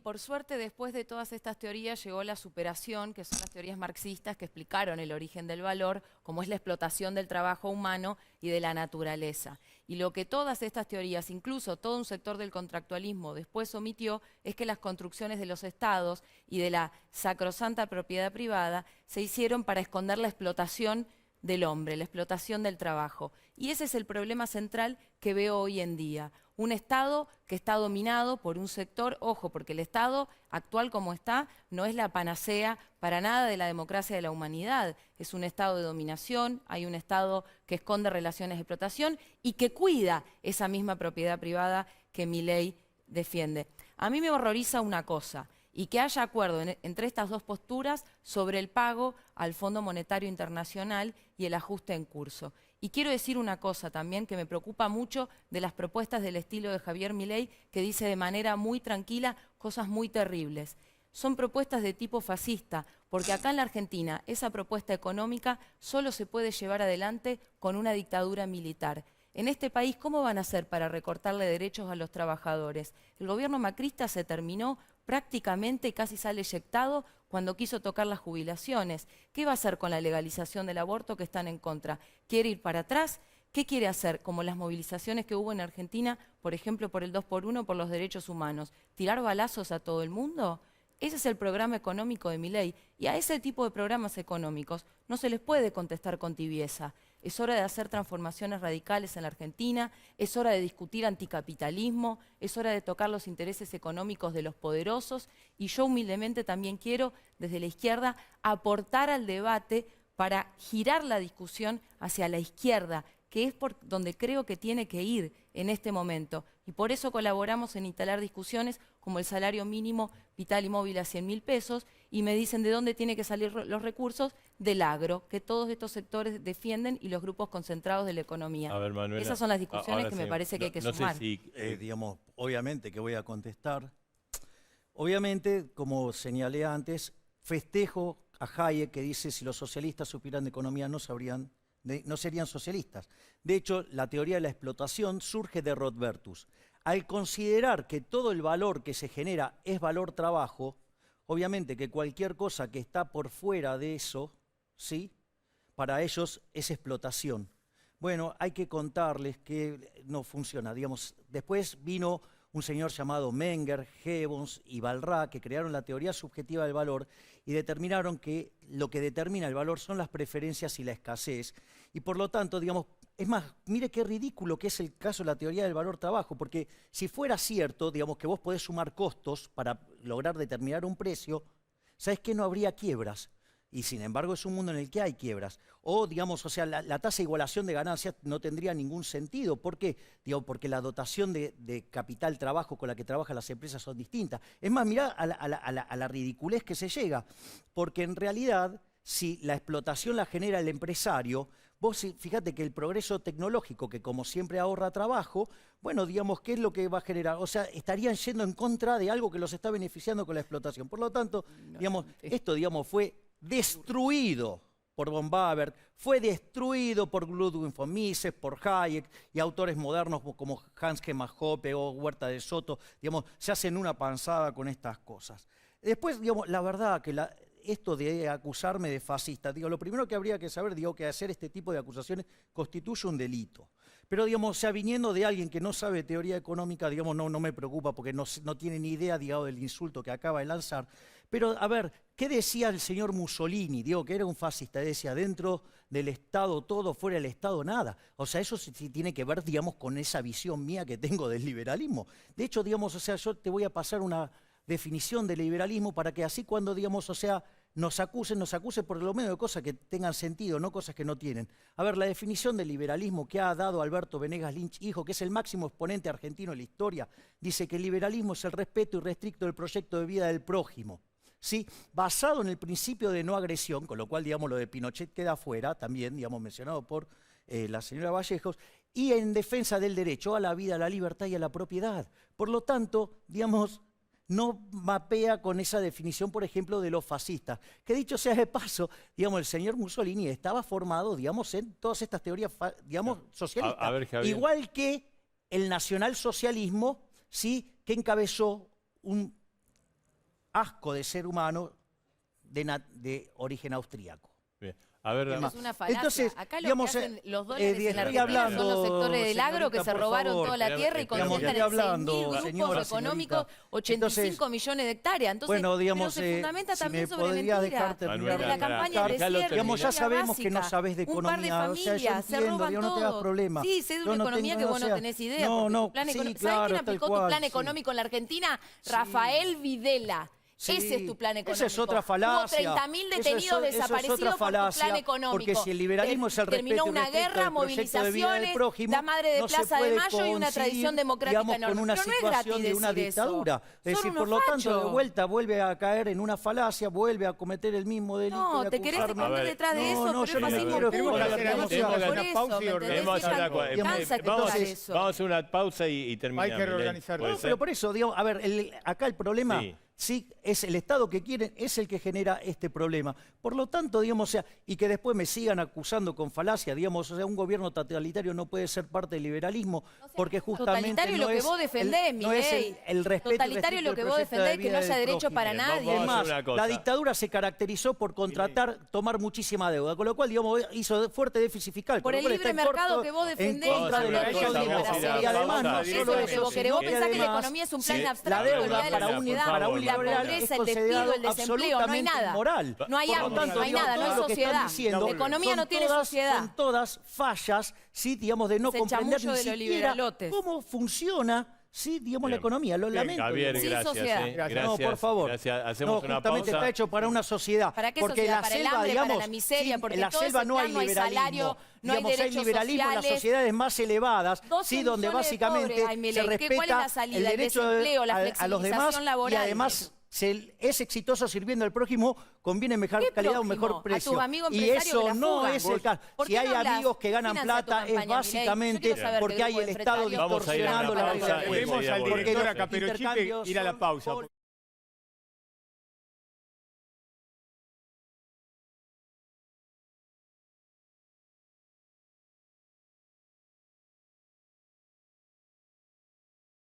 Por suerte, después de todas estas teorías llegó la superación, que son las teorías marxistas que explicaron el origen del valor, como es la explotación del trabajo humano y de la naturaleza. Y lo que todas estas teorías, incluso todo un sector del contractualismo, después omitió, es que las construcciones de los estados y de la sacrosanta propiedad privada se hicieron para esconder la explotación del hombre, la explotación del trabajo. Y ese es el problema central que veo hoy en día. Un Estado que está dominado por un sector, ojo, porque el Estado actual como está no es la panacea para nada de la democracia de la humanidad. Es un Estado de dominación, hay un Estado que esconde relaciones de explotación y que cuida esa misma propiedad privada que Milei defiende. A mí me horroriza una cosa, y que haya acuerdo entre estas dos posturas sobre el pago al Fondo Monetario Internacional y el ajuste en curso. Y quiero decir una cosa también que me preocupa mucho de las propuestas del estilo de Javier Milei, que dice de manera muy tranquila cosas muy terribles. Son propuestas de tipo fascista, porque acá en la Argentina esa propuesta económica solo se puede llevar adelante con una dictadura militar. En este país, ¿cómo van a hacer para recortarle derechos a los trabajadores? El gobierno macrista se terminó prácticamente, casi sale eyectado cuando quiso tocar las jubilaciones. ¿Qué va a hacer con la legalización del aborto que están en contra? ¿Quiere ir para atrás? ¿Qué quiere hacer? Como las movilizaciones que hubo en Argentina, por ejemplo, por el 2x1, por los derechos humanos. ¿Tirar balazos a todo el mundo? Ese es el programa económico de Milei. Y a ese tipo de programas económicos no se les puede contestar con tibieza. Es hora de hacer transformaciones radicales en la Argentina, es hora de discutir anticapitalismo, es hora de tocar los intereses económicos de los poderosos y yo humildemente también quiero, desde la izquierda, aportar al debate para girar la discusión hacia la izquierda, que es por donde creo que tiene que ir en este momento. Y por eso colaboramos en instalar discusiones como el salario mínimo vital y móvil a 100.000 pesos, y me dicen de dónde tienen que salir los recursos del agro, que todos estos sectores defienden, y los grupos concentrados de la economía. A ver, Manuela, esas son las discusiones que me parece que hay que sumar. Sé si, digamos, obviamente que voy a contestar. Obviamente, como señalé antes, festejo a Hayek, que dice si los socialistas supieran de economía no serían socialistas. De hecho, la teoría de la explotación surge de Rodbertus. Al considerar que todo el valor que se genera es valor trabajo, obviamente que cualquier cosa que está por fuera de eso, ¿sí?, para ellos es explotación. Bueno, hay que contarles que no funciona. Digamos, después vino un señor llamado Menger, Gibbons y Balrà, que crearon la teoría subjetiva del valor y determinaron que lo que determina el valor son las preferencias y la escasez. Y por lo tanto, digamos, es más, mire qué ridículo que es el caso de la teoría del valor trabajo, porque si fuera cierto, digamos, que vos podés sumar costos para lograr determinar un precio, ¿sabés qué? No habría quiebras. Y sin embargo es un mundo en el que hay quiebras. O, digamos, o sea, la tasa de igualación de ganancias no tendría ningún sentido. ¿Por qué? Digo, porque la dotación de capital trabajo con la que trabajan las empresas son distintas. Es más, mirá a la ridiculez que se llega. Porque en realidad, si la explotación la genera el empresario, vos fíjate que el progreso tecnológico, que como siempre ahorra trabajo, bueno, digamos, ¿qué es lo que va a generar? O sea, estarían yendo en contra de algo que los está beneficiando con la explotación. Por lo tanto, digamos, esto, digamos, fue destruido por von Webern, fue destruido por Ludwig von Mises, por Hayek y autores modernos como Hans Hermann Hoppe o Huerta de Soto, digamos, se hacen una panzada con estas cosas. Después, digamos, la verdad que esto de acusarme de fascista, digo, lo primero que habría que saber, digo, que hacer este tipo de acusaciones constituye un delito. Pero, digamos, o sea, viniendo de alguien que no sabe teoría económica, digamos, no me preocupa porque no tiene ni idea, digamos, del insulto que acaba de lanzar. Pero, a ver, ¿qué decía el señor Mussolini? Digo, que era un fascista. Decía, dentro del Estado todo, fuera del Estado nada. O sea, eso sí tiene que ver, digamos, con esa visión mía que tengo del liberalismo. De hecho, digamos, o sea, yo te voy a pasar una definición del liberalismo para que así cuando, digamos, o sea, nos acusen por lo menos de cosas que tengan sentido, no cosas que no tienen. A ver, la definición del liberalismo que ha dado Alberto Venegas Lynch, hijo, que es el máximo exponente argentino de la historia, dice que el liberalismo es el respeto irrestricto del proyecto de vida del prójimo, ¿sí?, basado en el principio de no agresión, con lo cual, digamos, lo de Pinochet queda fuera, también, digamos, mencionado por la señora Vallejos, y en defensa del derecho a la vida, a la libertad y a la propiedad. Por lo tanto, digamos, no mapea con esa definición, por ejemplo, de los fascistas. Que dicho sea de paso, digamos, el señor Mussolini estaba formado, digamos, en todas estas teorías, digamos, socialistas. A ver, Javier. Igual que el nacionalsocialismo, ¿sí?, que encabezó un asco de ser humano de origen austríaco. Bien. A ver, Es una falacia. Entonces, Acá lo digamos, que hacen los dólares en estoy Argentina hablando, son los sectores del agro que señorita, se por robaron favor. toda la tierra y Estoy concentran en hablando, 6.000 grupos señora, económicos, señorita. 85 millones de hectáreas. Entonces, Bueno, digamos, pero se fundamenta si también me sobre podría mentiras. dejar terminar Sobre la de campaña hablar. de Ya lo cierre, Digamos, ya teoría sabemos que no básica. sabes de Un par de economía, o sea, yo familias, se entiendo, roban digo, no te hagas todo. problema. Sí, sé de Yo una no economía tengo, que o vos no sea, tenés idea. no, porque no, tu plan sí, ¿Sabés claro, quién tal aplicó tu cual, plan sí. económico en la Argentina? Sí. Rafael Videla. Sí, Ese es tu plan económico. esa es otra falacia. Hubo 30.000 Eso detenidos eso es desaparecidos otra por tu falacia, plan económico. porque si el liberalismo es el Terminó respeto y una respecto guerra, del proyecto de vida del movilizaciones, prójimo, la madre de no se Plaza de puede Mayo y una coincidir, tradición democrática digamos, enorme. con una Pero no es situación gratis de una decir eso. dictadura. Es Son decir, unos por lo tanto, de fachos. vuelta vuelve a caer en una falacia, vuelve a cometer el mismo delito. No, de te querés acusarme. esconder A ver, detrás de no, eso, no, pero yo es no me fascismo quiero puro. equivocar, Por tenemos que eso, hacer por una eso, pausa y ¿me entendés? Vamos a hacer Esa una cansa que vamos, tocar eso. vamos a hacer una pausa y terminamos. Hay que reorganizar. ¿Puede No, ser? pero por eso, digamos, a ver, acá el problema Sí. es el Estado que quieren, es el que genera este problema. Por lo tanto, digamos, o sea, y que después me sigan acusando con falacia, digamos, o sea, un gobierno totalitario no puede ser parte del liberalismo, porque justamente Totalitario no lo que es vos defendés, no es Milei. el respeto y Totalitario respeto lo que del vos proyecto de defendés, que vida no haya del derecho prójimo. para Bien, nadie. vamos a Además, hacer una cosa. la dictadura se caracterizó por tomar muchísima deuda, con lo cual, digamos, hizo fuerte déficit fiscal. Por con el lo cual libre está en mercado corto- que vos en defendés. contra de Vamos a lo hacer que una yo cosa, digo. vamos a ir a Y la además, pausa. no Eso solo es lo que eso, vos querés. Vos sino pensás que la además, economía es un plan sí, abstracto. la que deuda olvidá de para la un sociedad, para un la liberal pobreza, es el despido, considerado el desempleo, no hay absolutamente nada. inmoral. No hay Por lo hambre, tanto, no hay digo, nada, no todo hay lo que están sociedad. diciendo La economía son no tiene todas- sociedad. Son todas fallas, sí, digamos, de no Es el comprender chamullo ni de los siquiera liberalotes. cómo funciona, sí, digamos, la Bien. economía. Lo Bien, lamento. Javier, digo. Sí, gracias. sociedad. Gracias. No, por favor. Gracias. Hacemos no, una justamente pausa. está hecho para una sociedad. ¿Para qué porque sociedad? la Para el selva, hambre, digamos, para la miseria, sí, porque en la todo selva ese no hay plan no hay liberalismo. salario, no hay Digamos, hay derechos liberalismo en las sociales. sociedades más elevadas, 12 sí, donde millones de básicamente pobres, ay, Milei. se ¿Cuál es respeta la salida? el El derecho desempleo, la a los demás flexibilización laboral. y además es exitoso sirviendo al prójimo, conviene mejor ¿Qué calidad, un prójimo? mejor A precio. tus amigos Y empresarios eso que la no fugan. es el caso. ¿Por Si qué hay no hablas? amigos que ganan Financia tu plata, es campaña, Milei. básicamente Yo quiero saber porque del hay grupo el Estado empresario. Vamos a ir a una distorsionando la pausa regla del y juego. Vemos al Porque director los Caperochipe intercambios ir a la son pausa.